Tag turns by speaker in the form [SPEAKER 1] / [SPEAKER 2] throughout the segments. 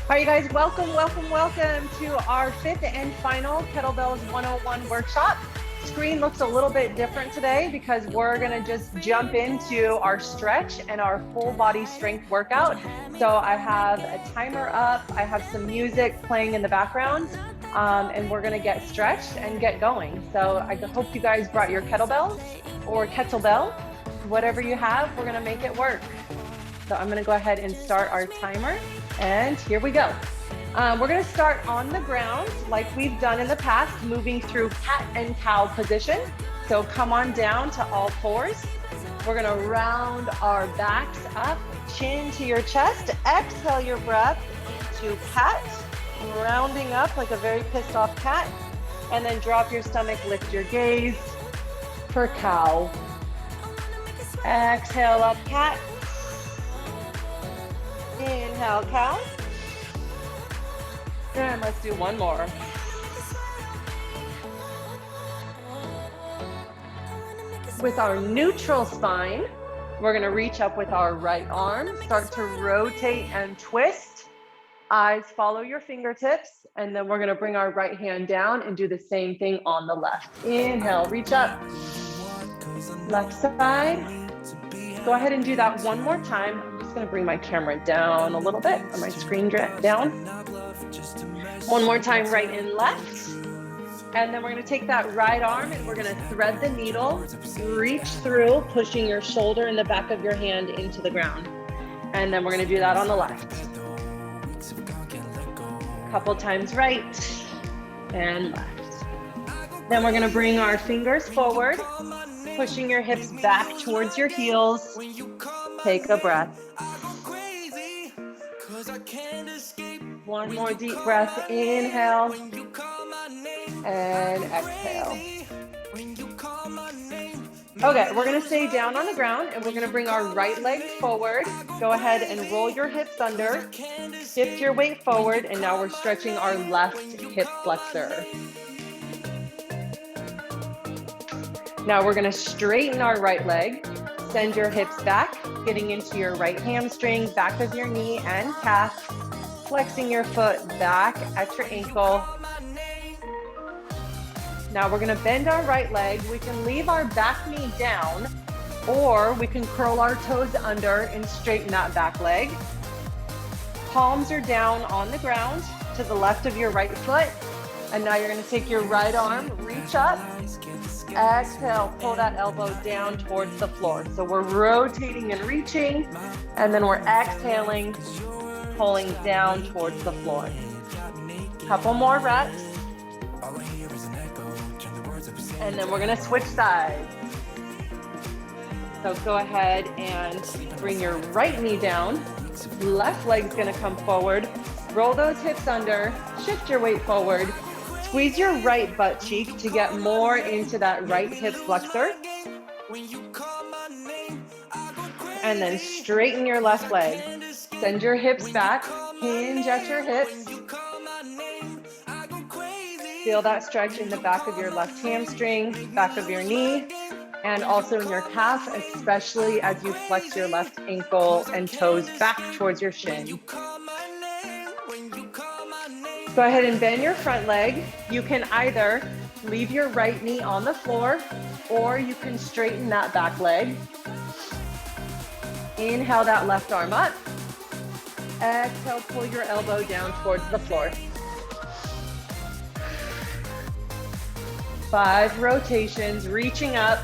[SPEAKER 1] All right, you guys, welcome to our fifth and final Kettlebells 101 workshop. Screen looks a little bit different today because we're gonna just jump into our stretch and our full body strength workout. So I have a timer up, I have some music playing in the background, and we're gonna get stretched and get going. So I hope you guys brought your kettlebells or kettlebell, whatever you have, we're gonna make it work. So I'm gonna go ahead and start our timer. And here we go. We're gonna start on the ground like we've done in the past, moving through cat and cow position. So come on down to all fours. We're gonna round our backs up, chin to your chest. Exhale your breath into cat, rounding up like a very pissed off cat. And then drop your stomach, lift your gaze for cow. Exhale up cat. Inhale, cow. And let's do one more. With our neutral spine, we're gonna reach up with our right arm, start to rotate and twist. Eyes follow your fingertips, and then we're gonna bring our right hand down and do the same thing on the left. Inhale, reach up. Left side. Go ahead and do that one more time. I'm just gonna bring my camera down a little bit, or my screen down. One more time, right and left. And then we're gonna take that right arm and we're gonna thread the needle, reach through, pushing your shoulder and the back of your hand into the ground. And then we're gonna do that on the left. Couple times right and left. Then we're gonna bring our fingers forward, pushing your hips back towards your heels. Take a breath. One more deep breath. Inhale and exhale. Okay, we're gonna stay down on the ground and we're gonna bring our right leg forward. Go ahead and roll your hips under. Shift your weight forward, and now we're stretching our left hip flexor. Now we're gonna straighten our right leg, send your hips back, getting into your right hamstring, back of your knee and calf, flexing your foot back at your ankle. Now we're gonna bend our right leg. We can leave our back knee down, or we can curl our toes under and straighten that back leg. Palms are down on the ground to the left of your right foot. And now you're gonna take your right arm, reach up, exhale, pull that elbow down towards the floor. So we're rotating and reaching, and then we're exhaling, pulling down towards the floor. Couple more reps. And then we're gonna switch sides. So go ahead and bring your right knee down. Left leg's gonna come forward. Roll those hips under, shift your weight forward. Squeeze your right butt cheek to get more into that right hip flexor. And then straighten your left leg. Send your hips back, hinge at your hips. Feel that stretch in the back of your left hamstring, back of your knee, and also in your calf, especially as you flex your left ankle and toes back towards your shin. Go ahead and bend your front leg. You can either leave your right knee on the floor, or you can straighten that back leg. Inhale that left arm up. Exhale, pull your elbow down towards the floor. 5 rotations, reaching up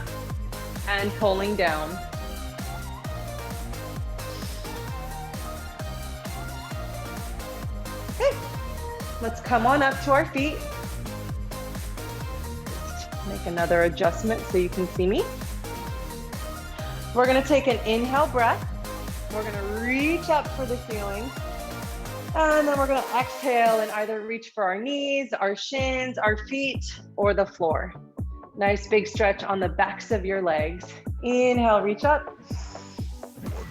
[SPEAKER 1] and pulling down. Okay, let's come on up to our feet. Make another adjustment so you can see me. We're gonna take an inhale breath. We're gonna reach up for the ceiling. And then we're gonna exhale and either reach for our knees, our shins, our feet, or the floor. Nice big stretch on the backs of your legs. Inhale, reach up.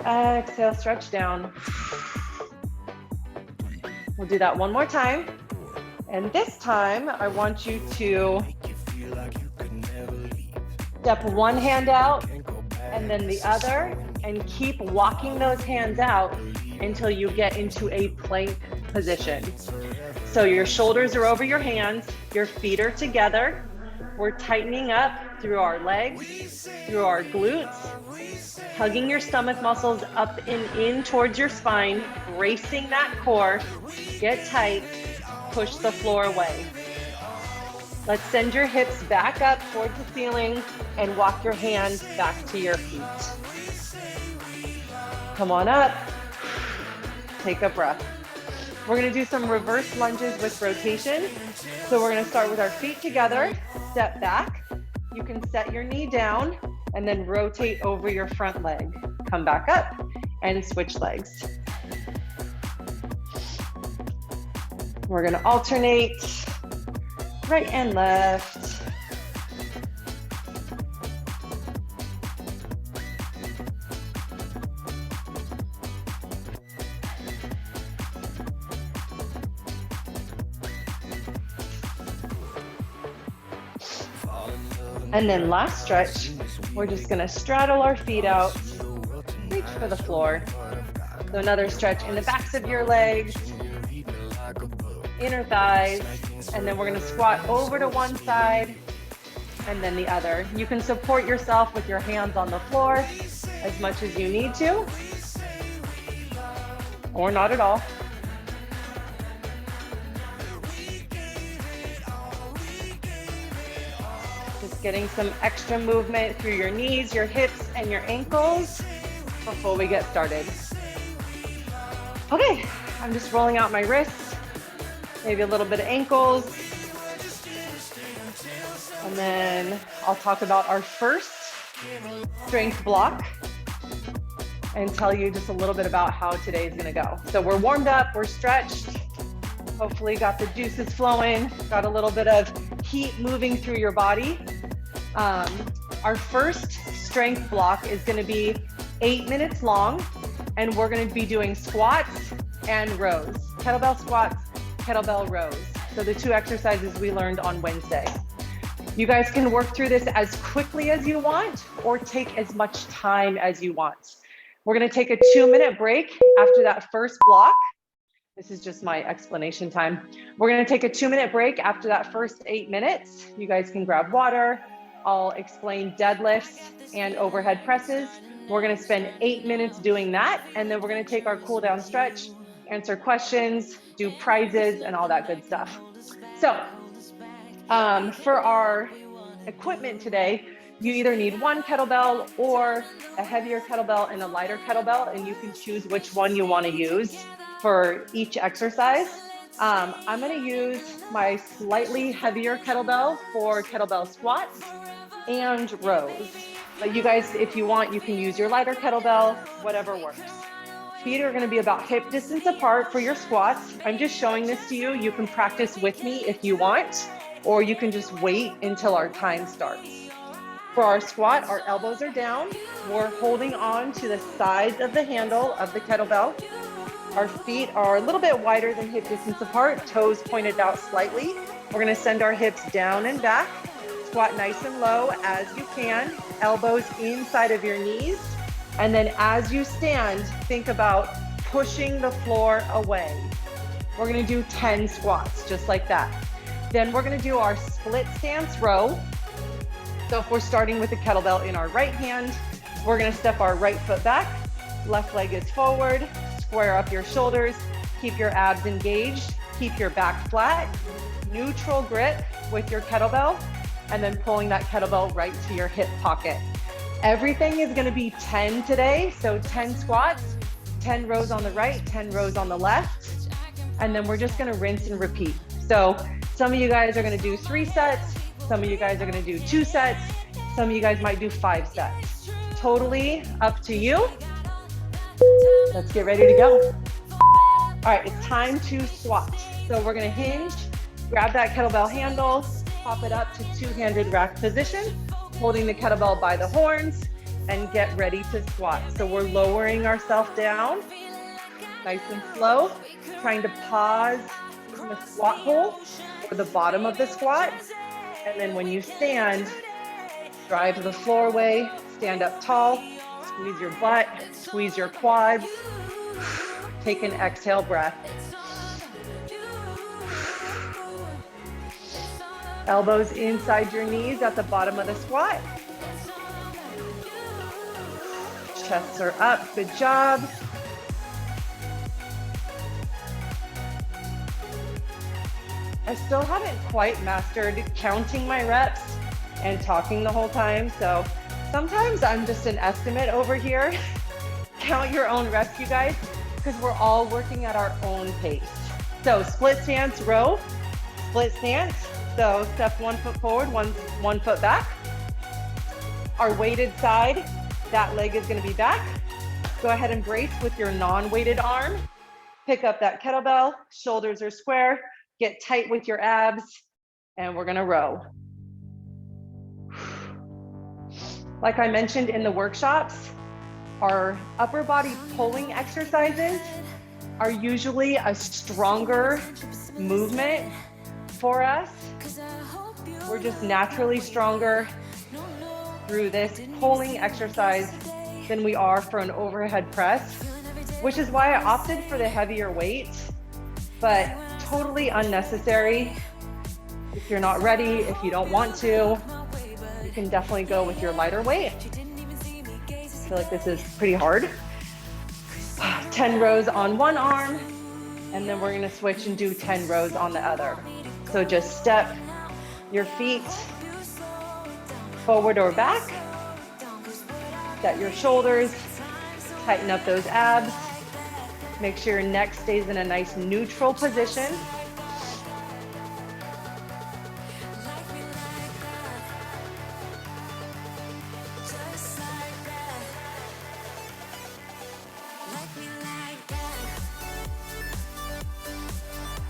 [SPEAKER 1] Exhale, stretch down. We'll do that one more time. And this time, I want you to step one hand out and then the other, and keep walking those hands out until you get into a plank position. So your shoulders are over your hands, your feet are together. We're tightening up through our legs, through our glutes, hugging your stomach muscles up and in towards your spine, bracing that core. Get tight, push the floor away. Let's send your hips back up towards the ceiling and walk your hands back to your feet. Come on up. Take a breath. We're going to do some reverse lunges with rotation. So we're going to start with our feet together, step back. You can set your knee down and then rotate over your front leg. Come back up and switch legs. We're going to alternate right and left. And then last stretch, we're just gonna straddle our feet out, reach for the floor. So another stretch in the backs of your legs, inner thighs, and then we're gonna squat over to one side and then the other. You can support yourself with your hands on the floor as much as you need to, or not at all. Just getting some extra movement through your knees, your hips, and your ankles before we get started. Okay, I'm just rolling out my wrists, maybe a little bit of ankles. And then I'll talk about our first strength block and tell you just a little bit about how today is gonna go. So we're warmed up, we're stretched, hopefully got the juices flowing, got a little bit of heat moving through your body. Our first strength block is gonna be 8 minutes long, and we're gonna be doing squats and rows. Kettlebell squats, kettlebell rows. So the two exercises we learned on Wednesday. You guys can work through this as quickly as you want or take as much time as you want. We're gonna take a 2-minute break after that first block. This is just my explanation time. We're gonna take a 2-minute break after that first 8 minutes. You guys can grab water. I'll explain deadlifts and overhead presses. We're gonna spend 8 minutes doing that, and then we're gonna take our cool down stretch, answer questions, do prizes, and all that good stuff. So for our equipment today, you either need one kettlebell or a heavier kettlebell and a lighter kettlebell, and you can choose which one you wanna use for each exercise. I'm gonna use my slightly heavier kettlebell for kettlebell squats and rows. But you guys, if you want, you can use your lighter kettlebell, whatever works. Feet are gonna be about hip distance apart for your squats. I'm just showing this to you. You can practice with me if you want, or you can just wait until our time starts. For our squat, our elbows are down. We're holding on to the sides of the handle of the kettlebell. Our feet are a little bit wider than hip distance apart, toes pointed out slightly. We're gonna send our hips down and back. Squat nice and low as you can, elbows inside of your knees. And then as you stand, think about pushing the floor away. We're gonna do 10 squats, just like that. Then we're gonna do our split stance row. So if we're starting with the kettlebell in our right hand, we're gonna step our right foot back, left leg is forward, square up your shoulders, keep your abs engaged, keep your back flat, neutral grip with your kettlebell, and then pulling that kettlebell right to your hip pocket. Everything is gonna be 10 today, so 10 squats, 10 rows on the right, 10 rows on the left, and then we're just gonna rinse and repeat. So some of you guys are gonna do 3 sets, some of you guys are gonna do 2 sets, some of you guys might do 5 sets. Totally up to you. Let's get ready to go. All right, it's time to squat. So we're gonna hinge, grab that kettlebell handle, pop it up to 2-handed rack position, holding the kettlebell by the horns, and get ready to squat. So we're lowering ourselves down, nice and slow, trying to pause in the squat hole or the bottom of the squat. And then when you stand, drive the floor away, stand up tall, squeeze your butt, squeeze your quads, take an exhale breath. Elbows inside your knees at the bottom of the squat. Chests are up, good job. I still haven't quite mastered counting my reps and talking the whole time, so sometimes I'm just an estimate over here. Count your own reps, you guys, because we're all working at our own pace. So split stance row, split stance. So step 1 foot forward, one foot back. Our weighted side, that leg is gonna be back. Go ahead and brace with your non-weighted arm. Pick up that kettlebell, shoulders are square, get tight with your abs, and we're gonna row. Like I mentioned in the workshops, our upper body pulling exercises are usually a stronger movement for us. We're just naturally stronger through this pulling exercise than we are for an overhead press, which is why I opted for the heavier weight, but totally unnecessary. If you're not ready, if you don't want to, you can definitely go with your lighter weight. I feel like this is pretty hard. 10 rows on one arm, and then we're gonna switch and do 10 rows on the other. So just step your feet forward or back, set your shoulders, tighten up those abs, make sure your neck stays in a nice neutral position.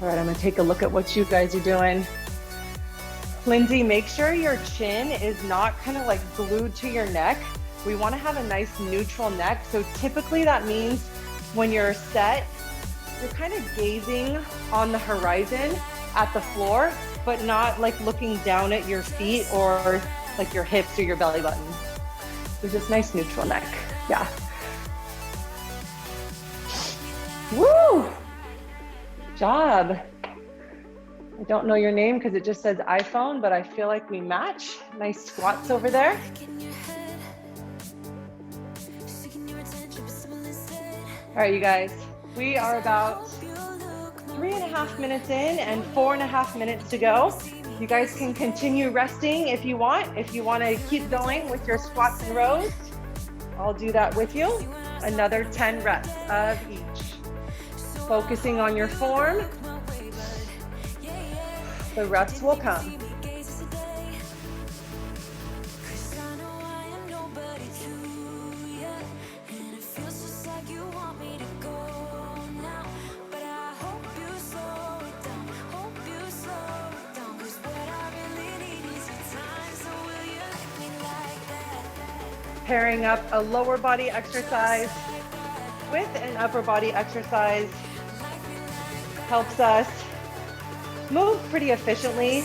[SPEAKER 1] All right, I'm gonna take a look at what you guys are doing. Lindsay, make sure your chin is not kind of like glued to your neck. We wanna have a nice neutral neck. So typically that means when you're set, you're kind of gazing on the horizon at the floor, but not like looking down at your feet or like your hips or your belly button. So just nice neutral neck, yeah. Woo! Job. I don't know your name because it just says iPhone, but I feel like we match. Nice squats over there. All right, you guys, we are about 3.5 minutes in and 4.5 minutes to go. You guys can continue resting if you want. If you want to keep going with your squats and rows, I'll do that with you. Another 10 reps of each. Focusing on your form, the reps will come. Pairing up a lower body exercise with an upper body exercise helps us move pretty efficiently,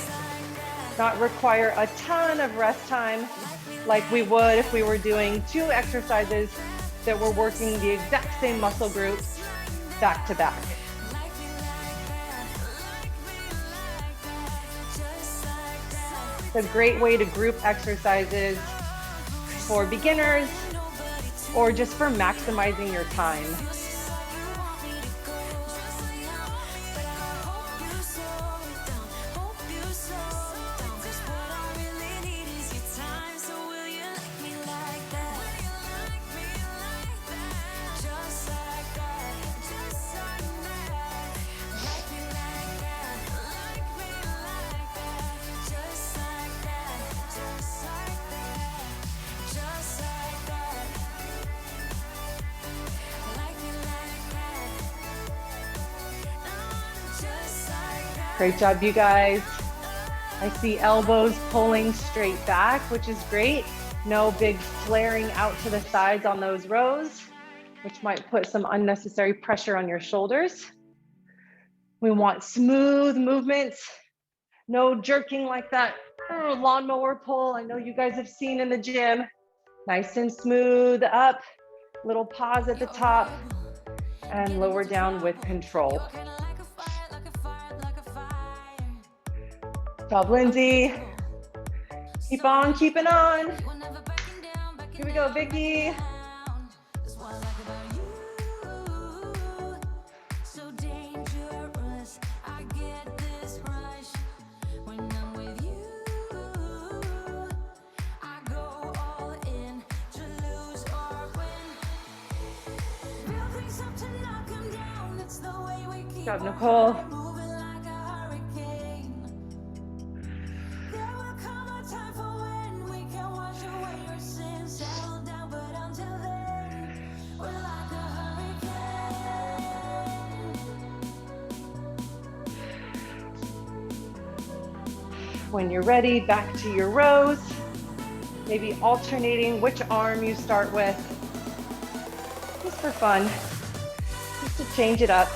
[SPEAKER 1] not require a ton of rest time like we would if we were doing 2 exercises that were working the exact same muscle groups back to back. It's a great way to group exercises for beginners or just for maximizing your time. Great job, you guys. I see elbows pulling straight back, which is great. No big flaring out to the sides on those rows, which might put some unnecessary pressure on your shoulders. We want smooth movements, no jerking like that lawnmower pull I know you guys have seen in the gym. Nice and smooth up, little pause at the top, and lower down with control. Job, Lindsay. Keep on keeping on. Here we go, Vicky. Good job, Nicole. When you're ready, back to your rows. Maybe alternating which arm you start with. Just for fun, just to change it up.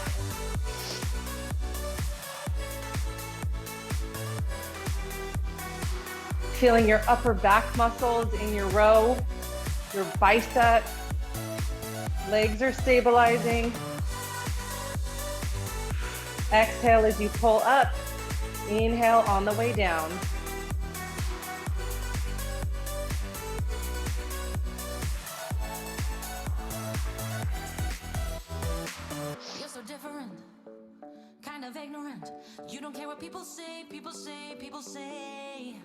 [SPEAKER 1] Feeling your upper back muscles in your row, your bicep, legs are stabilizing. Exhale as you pull up. Inhale on the way down.
[SPEAKER 2] You're so different, kind of ignorant. You don't care what people say, people say, people say.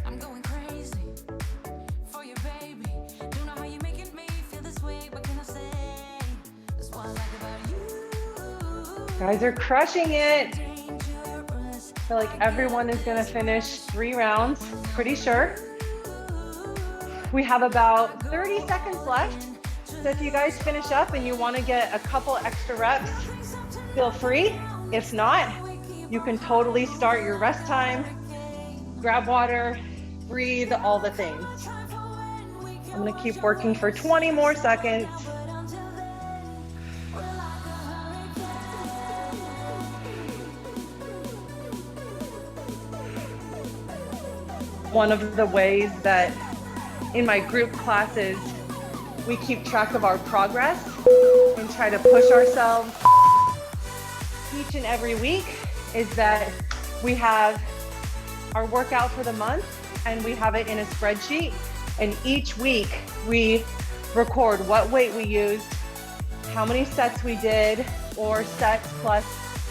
[SPEAKER 2] I'm going crazy for your baby. Don't know how you're making me feel this way. What can I say? That's what I like about you.
[SPEAKER 1] Guys are crushing it. I feel like everyone is gonna finish 3 rounds, pretty sure. We have about 30 seconds left. So if you guys finish up and you wanna get a couple extra reps, feel free. If not, you can totally start your rest time, grab water, breathe, all the things. I'm gonna keep working for 20 more seconds. One of the ways that in my group classes, we keep track of our progress and try to push ourselves each and every week is that we have our workout for the month and we have it in a spreadsheet. And each week we record what weight we used, how many sets we did, or sets plus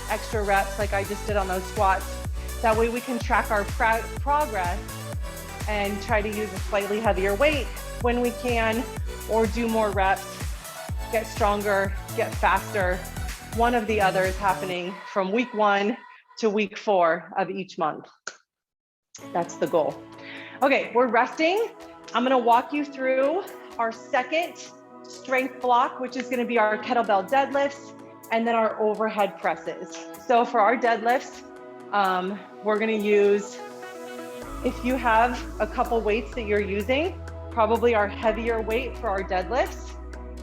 [SPEAKER 1] extra reps like I just did on those squats. That way we can track our progress and try to use a slightly heavier weight when we can, or do more reps, get stronger, get faster. One of the other is happening from week 1 to week 4 of each month. That's the goal. Okay, we're resting. I'm gonna walk you through our second strength block, which is gonna be our kettlebell deadlifts and then our overhead presses. So for our deadlifts, we're gonna use, if you have a couple weights that you're using, probably our heavier weight for our deadlifts,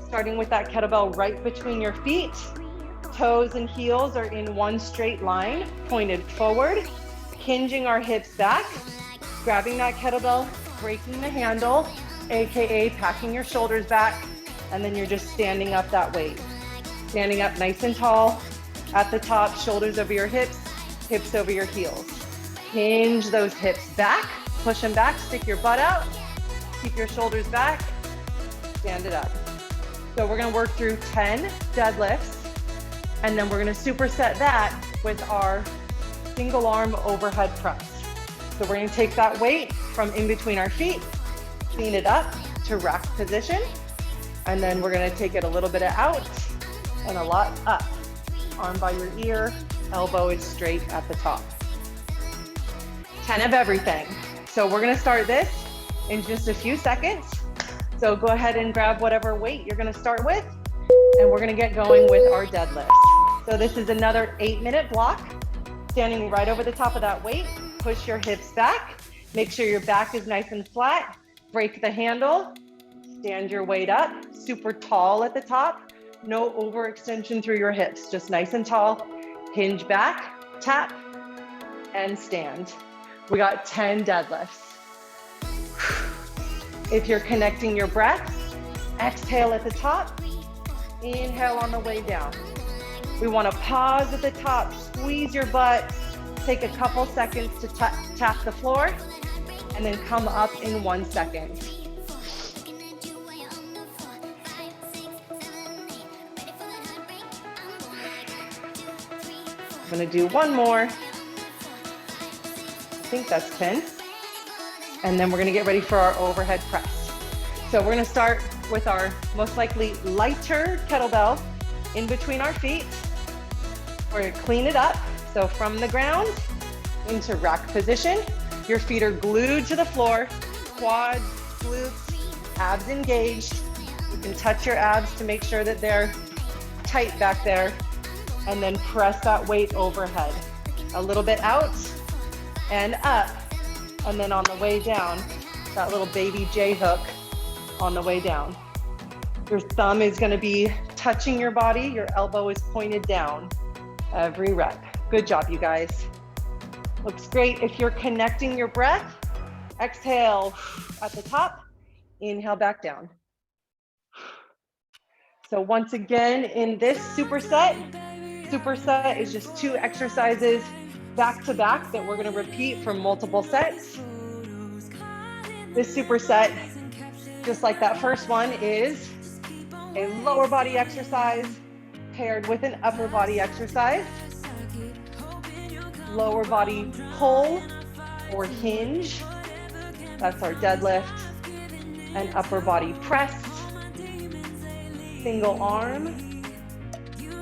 [SPEAKER 1] starting with that kettlebell right between your feet. Toes and heels are in one straight line, pointed forward, hinging our hips back, grabbing that kettlebell, breaking the handle, AKA packing your shoulders back, and then you're just standing up that weight. Standing up nice and tall, at the top, shoulders over your hips over your heels. Hinge those hips back, push them back, stick your butt out, keep your shoulders back, stand it up. So we're gonna work through 10 deadlifts, and then we're gonna superset that with our single arm overhead press. So we're gonna take that weight from in between our feet, clean it up to rack position, and then we're gonna take it a little bit out and a lot up. Arm by your ear, elbow is straight at the top. 10 of everything. So we're gonna start this in just a few seconds. So go ahead and grab whatever weight you're gonna start with, and we're gonna get going with our deadlifts. So this is another 8-minute block. Standing right over the top of that weight, push your hips back, make sure your back is nice and flat, break the handle, stand your weight up, super tall at the top, no overextension through your hips, just nice and tall, hinge back, tap, and stand. We got 10 deadlifts. If you're connecting your breath, exhale at the top, inhale on the way down. We want to pause at the top, squeeze your butt, Take a couple seconds to tap the floor and then come up in 1 second. I'm gonna do one more. I think that's 10. And then we're gonna get ready for our overhead press. So we're gonna start with our most likely lighter kettlebell in between our feet. We're gonna clean it up. So from the ground into rack position, your feet are glued to the floor, quads, glutes, abs engaged. You can touch your abs to make sure that they're tight back there, and then press that weight overhead. A little bit out and up, and then on the way down, that little baby J hook on the way down. Your thumb is gonna be touching your body, your elbow is pointed down every rep. Good job, you guys. Looks great. If you're connecting your breath, exhale at the top, inhale back down. So once again, in this superset is just 2 exercises back to back that we're gonna repeat for multiple sets. This superset, just like that first one, is a lower body exercise paired with an upper body exercise. Lower body pull or hinge, that's our deadlift, and upper body press, single arm.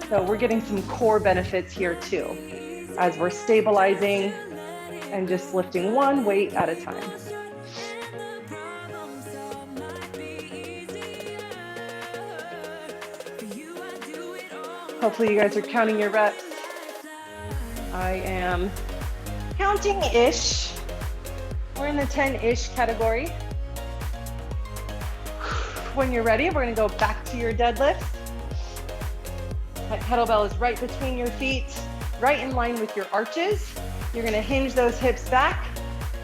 [SPEAKER 1] So we're getting some core benefits here too, as we're stabilizing and just lifting one weight at a time. Hopefully you guys are counting your reps. I am counting-ish. We're in the 10-ish category. When you're ready, we're gonna go back to your deadlifts. That kettlebell is right between your feet, right in line with your arches. You're gonna hinge those hips back.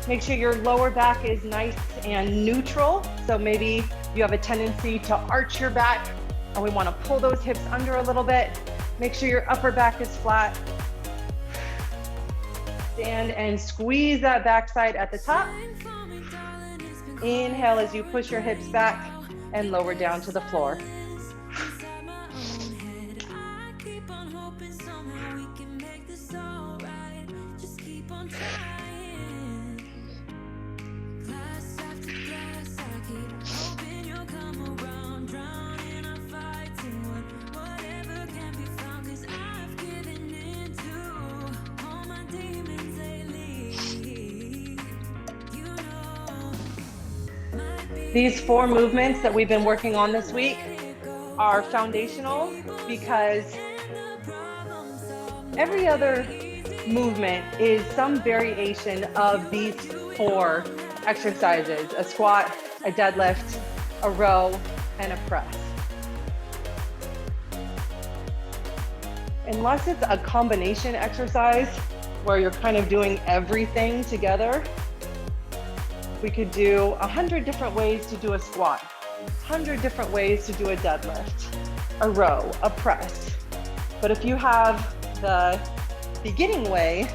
[SPEAKER 1] Make sure your lower back is nice and neutral. So maybe you have a tendency to arch your back, and we wanna pull those hips under a little bit. Make sure your upper back is flat. Stand and squeeze that backside at the top. Inhale as you push your hips back and lower down to the floor. These 4 movements that we've been working on this week are foundational because every other movement is some variation of these 4 exercises: a squat, a deadlift, a row, and a press. Unless it's a combination exercise where you're kind of doing everything together, we could do 100 different ways to do a squat, 100 different ways to do a deadlift, a row, a press. But if you have the beginning way,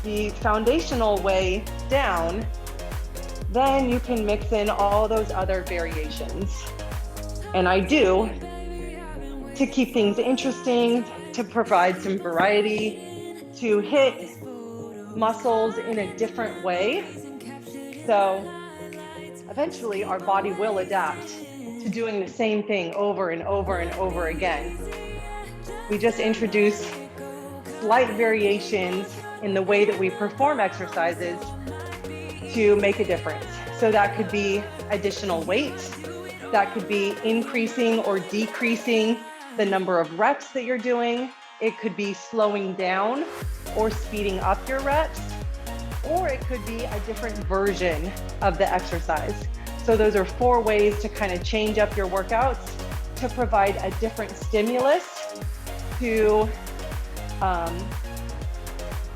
[SPEAKER 1] the foundational way down, then you can mix in all those other variations. And I do, to keep things interesting, to provide some variety, to hit muscles in a different way. So eventually our body will adapt to doing the same thing over and over and over again. We just introduce slight variations in the way that we perform exercises to make a difference. So that could be additional weight, that could be increasing or decreasing the number of reps that you're doing. It could be slowing down or speeding up your reps, or it could be a different version of the exercise. So those are 4 ways to kind of change up your workouts to provide a different stimulus to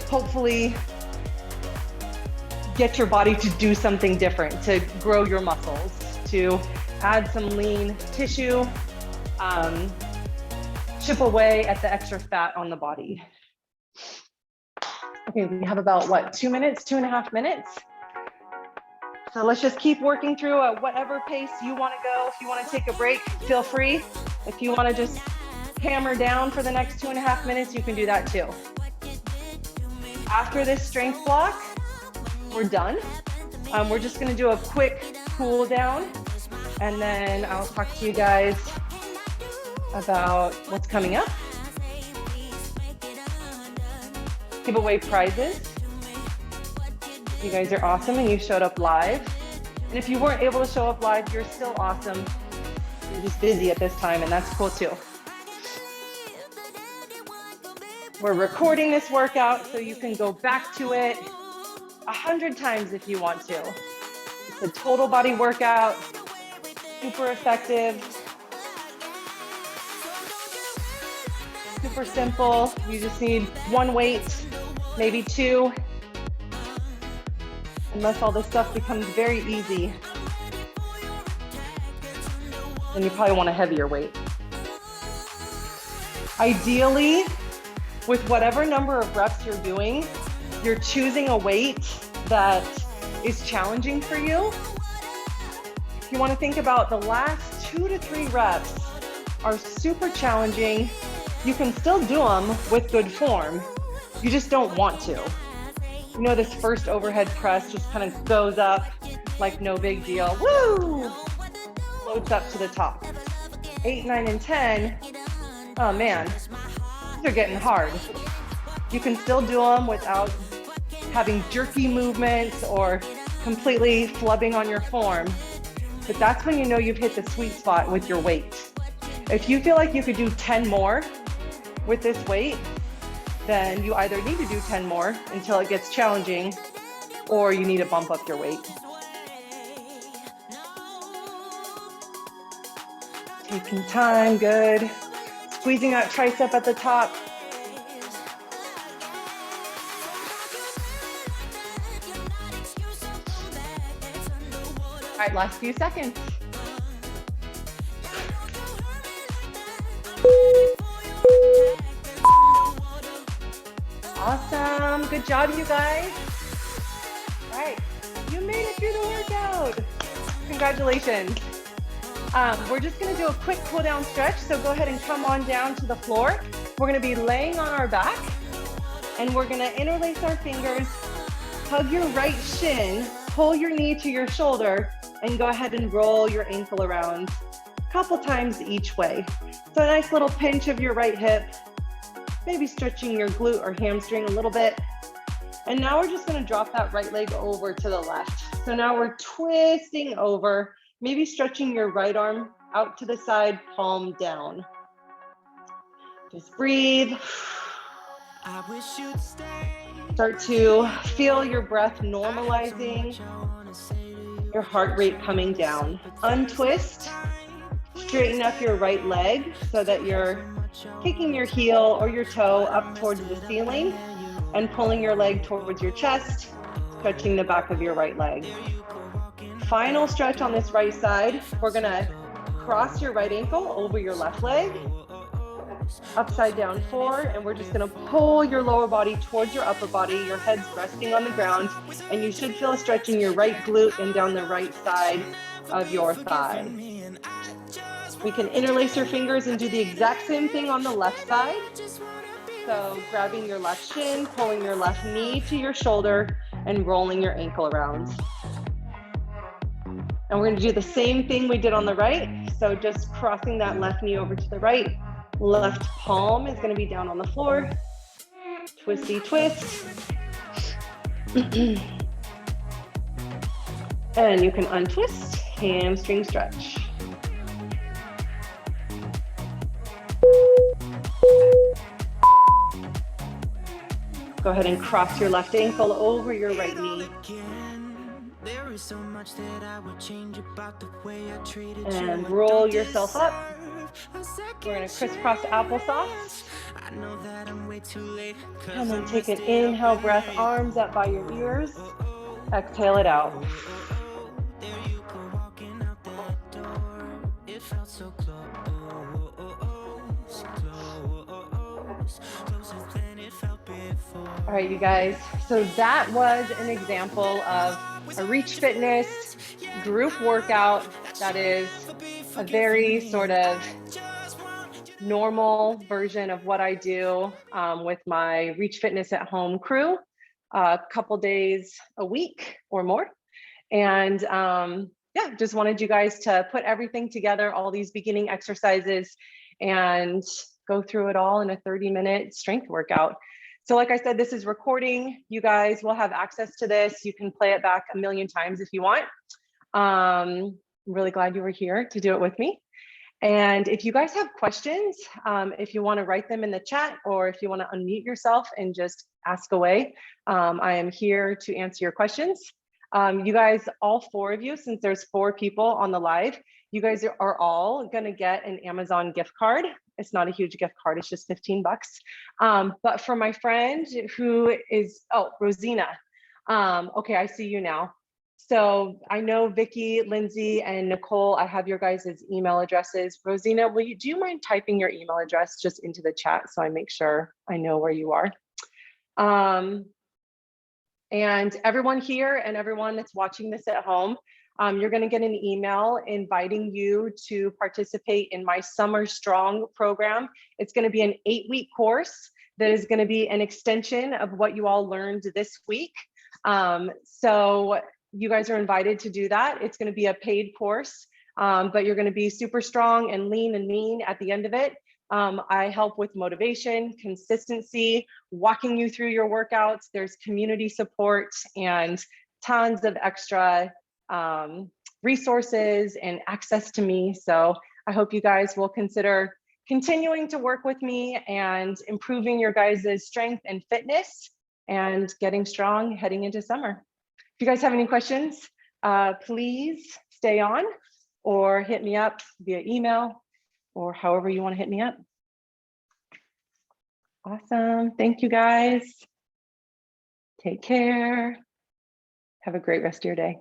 [SPEAKER 1] hopefully get your body to do something different, to grow your muscles, to add some lean tissue, chip away at the extra fat on the body. Okay, we have about what, 2 minutes, 2.5 minutes. So let's just keep working through at whatever pace you want to go. If you want to take a break, feel free. If you want to just hammer down for the next 2.5 minutes, you can do that too. After this strength block, we're done. We're just going to do a quick cool down, and then I'll talk to you guys about what's coming up. Give away prizes. You guys are awesome and you showed up live. And if you weren't able to show up live, you're still awesome. You're just busy at this time, and that's cool too. We're recording this workout so you can go back to it 100 times if you want to. It's a total body workout, super effective, super simple. You just need one weight, maybe two. Unless all this stuff becomes very easy, then you probably want a heavier weight. Ideally, with whatever number of reps you're doing, you're choosing a weight that is challenging for you. If you want to think about the last 2 to 3 reps are super challenging, you can still do them with good form. You just don't want to. You know, this first overhead press just kind of goes up like no big deal. Woo! Floats up to the top. 8, 9, and 10. Oh man, these are getting hard. You can still do them without having jerky movements or completely flubbing on your form. But that's when you know you've hit the sweet spot with your weight. If you feel like you could do 10 more with this weight, then you either need to do 10 more until it gets challenging, or you need to bump up your weight. Taking time, good. Squeezing that tricep at the top. All right, last few seconds. Awesome, good job, you guys. All right, you made it through the workout. Congratulations. We're just gonna do a quick cool down stretch, so go ahead and come on down to the floor. We're gonna be laying on our back, and we're gonna interlace our fingers, hug your right shin, pull your knee to your shoulder, and go ahead and roll your ankle around a couple times each way. So a nice little pinch of your right hip, maybe stretching your glute or hamstring a little bit. And now we're just gonna drop that right leg over to the left. So now we're twisting over, maybe stretching your right arm out to the side, palm down. Just breathe. Start to feel your breath normalizing, your heart rate coming down. Untwist, straighten up your right leg so that you're kicking your heel or your toe up towards the ceiling and pulling your leg towards your chest, stretching the back of your right leg. Final stretch on this right side. We're gonna cross your right ankle over your left leg, upside down forward, and we're just gonna pull your lower body towards your upper body. Your head's resting on the ground, and you should feel a stretch in your right glute and down the right side of your thigh. We can interlace your fingers and do the exact same thing on the left side. So grabbing your left shin, pulling your left knee to your shoulder, and rolling your ankle around. And we're gonna do the same thing we did on the right. So just crossing that left knee over to the right. Left palm is gonna be down on the floor. Twisty twist. And you can untwist, hamstring stretch. Go ahead and cross your left ankle over your right knee. And roll yourself up. We're gonna crisscross applesauce. And then take an inhale breath, arms up by your ears. Exhale it out. Closer than it felt before. All right, you guys. So that was an example of a Reach Fitness group workout that is a very sort of normal version of what I do with my Reach Fitness at Home crew, a couple days a week or more. And yeah, just wanted you guys to put everything together, all these beginning exercises, and go through it all in a 30-minute strength workout. So like I said, this is recording. You guys will have access to this. You can play it back a million times if you want. I'm really glad you were here to do it with me. And if you guys have questions, if you want to write them in the chat, or if you want to unmute yourself and just ask away, I am here to answer your questions. You guys, all 4 of you, since there's 4 people on the live, you guys are all going to get an Amazon gift card. It's not a huge gift card, it's just 15 bucks. But for my friend who is, oh, Rosina. Okay, I see you now. So I know Vicky, Lindsay, and Nicole, I have your guys' email addresses. Rosina, do you mind typing your email address just into the chat so I make sure I know where you are? And everyone here and everyone that's watching this at home, you're going to get an email inviting you to participate in my Summer Strong program. It's going to be an 8-week course that is going to be an extension of what you all learned this week. So you guys are invited to do that. It's going to be a paid course, but you're going to be super strong and lean and mean at the end of it. I help with motivation, consistency, walking you through your workouts. There's community support and tons of extra resources and access to me. So I hope you guys will consider continuing to work with me and improving your guys' strength and fitness and getting strong heading into summer. If you guys have any questions, please stay on or hit me up via email or however you want to hit me up. Awesome. Thank you guys. Take care. Have a great rest of your day.